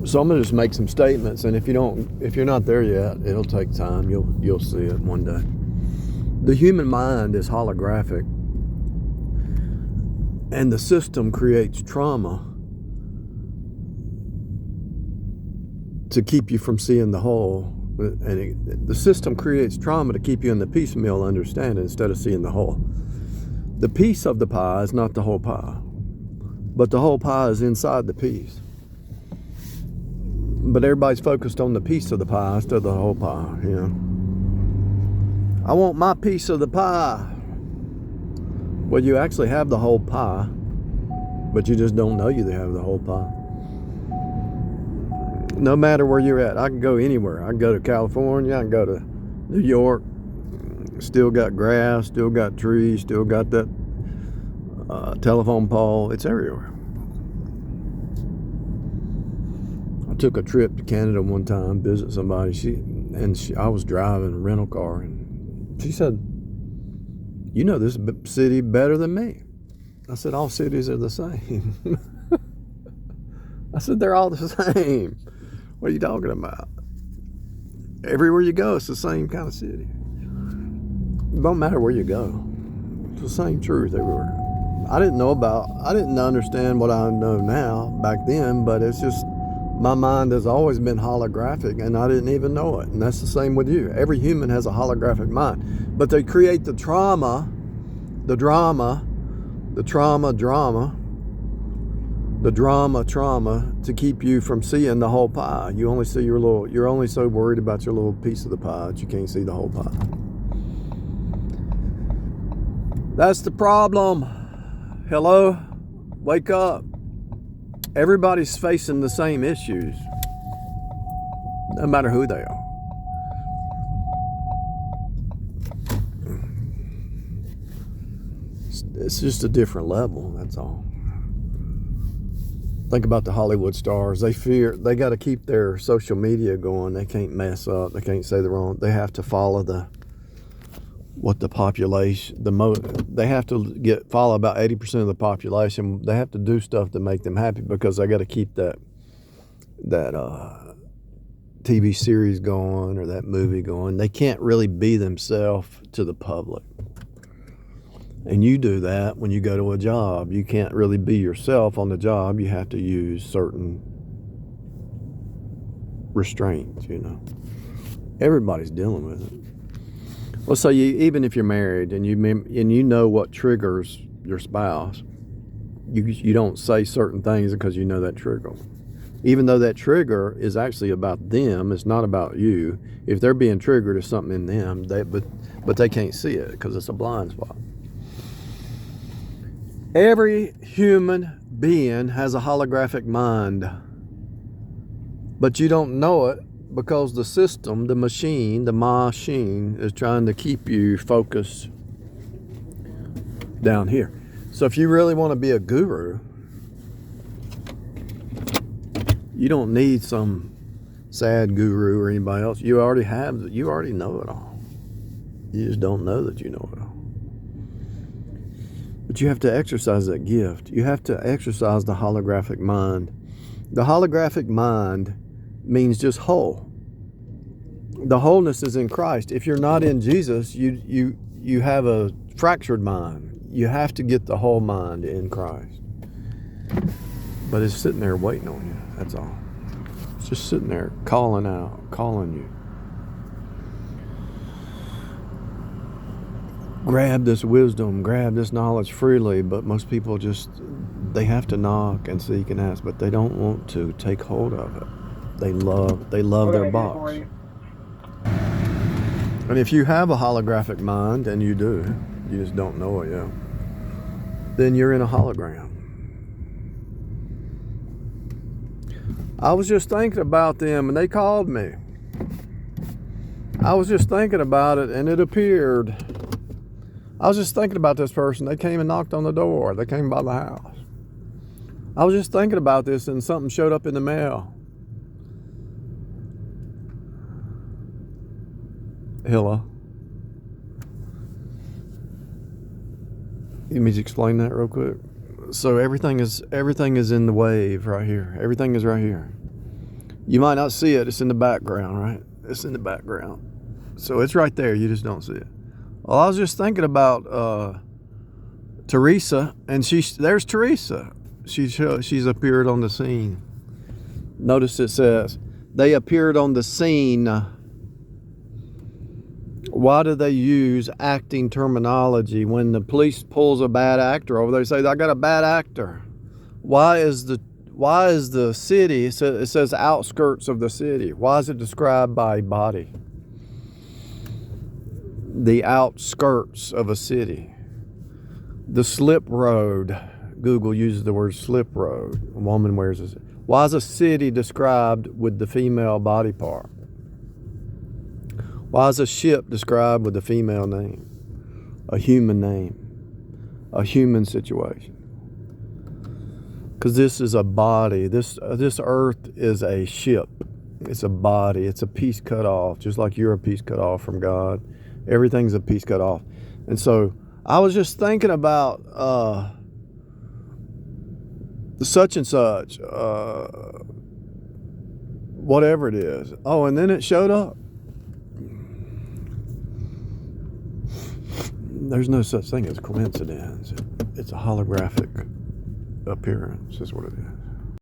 So I'm gonna just make some statements, and if you're not there yet, it'll take time. You'll see it one day. The human mind is holographic, and the system creates trauma to keep you from seeing the whole. And the system creates trauma to keep you in the piecemeal understanding instead of seeing the whole. The piece of the pie is not the whole pie, but the whole pie is inside the piece. But everybody's focused on the piece of the pie instead of the whole pie, you know. I want my piece of the pie. Well, you actually have the whole pie, but you just don't know you have the whole pie. No matter where you're at, I can go anywhere. I can go to California, I can go to New York, still got grass, still got trees, still got that telephone pole. It's everywhere. I took a trip to Canada one time, visit somebody. I was driving a rental car, and she said, "You know this city better than me." I said, "All cities are the same." I said, "They're all the same. What are you talking about? Everywhere you go, it's the same kind of city. It don't matter where you go. It's the same truth everywhere." I didn't understand what I know now back then, but it's just, my mind has always been holographic, and I didn't even know it. And that's the same with you. Every human has a holographic mind. But they create the trauma, the drama to keep you from seeing the whole pie. You only see you're only so worried about your little piece of the pie that you can't see the whole pie. That's the problem. Hello? Wake up. Everybody's facing the same issues, no matter who they are. It's just a different level, that's all. Think about the Hollywood stars. They got to keep their social media going. They can't mess up. They can't say the wrong. They have to follow they have to follow about 80% of the population. They have to do stuff to make them happy because they got to keep that TV series going or that movie going. They can't really be themselves to the public. And you do that when you go to a job. You can't really be yourself on the job. You have to use certain restraints, you know. Everybody's dealing with it. Well, so even if you're married and you know what triggers your spouse, you don't say certain things because you know that trigger. Even though that trigger is actually about them, it's not about you. If they're being triggered, it's something in them, but they can't see it because it's a blind spot. Every human being has a holographic mind, but you don't know it because the system, the machine is trying to keep you focused down here. So if you really want to be a guru, you don't need some sad guru or anybody else. You already know it all. You just don't know that you know it all. But you have to exercise that gift. You have to exercise the holographic mind. The holographic mind means just whole. The wholeness is in Christ. If you're not in Jesus, you have a fractured mind. You have to get the whole mind in Christ. But it's sitting there waiting on you. That's all. It's just sitting there calling you. Grab this wisdom, grab this knowledge freely, but most people they have to knock and seek and ask, but they don't want to take hold of it. They love their box. And if you have a holographic mind, and you do, you just don't know it yet, then you're in a hologram. I was just thinking about them, and they called me. I was just thinking about it, and it appeared. I was just thinking about this person. They came and knocked on the door. They came by the house. I was just thinking about this, and something showed up in the mail. Hello? Let me just explain that real quick. So everything is in the wave right here. Everything is right here. You might not see it. It's in the background, right? It's in the background. So it's right there. You just don't see it. Well, I was just thinking about Teresa, and there's Teresa. She's appeared on the scene. Notice it says, they appeared on the scene. Why do they use acting terminology? When the police pulls a bad actor over, they say, I got a bad actor. Why is the city, it says outskirts of the city. Why is it described by body? The outskirts of a city. The slip road. Google uses the word slip road. A woman wears it. Why is a city described with the female body part? Why is a ship described with a female name? A human name. A human situation. Because this is a body. This earth is a ship. It's a body. It's a piece cut off, just like you're a piece cut off from God. Everything's a piece cut off. And so I was just thinking about such and such, whatever it is. Oh, and then it showed up. There's no such thing as coincidence. It's a holographic appearance is what it is.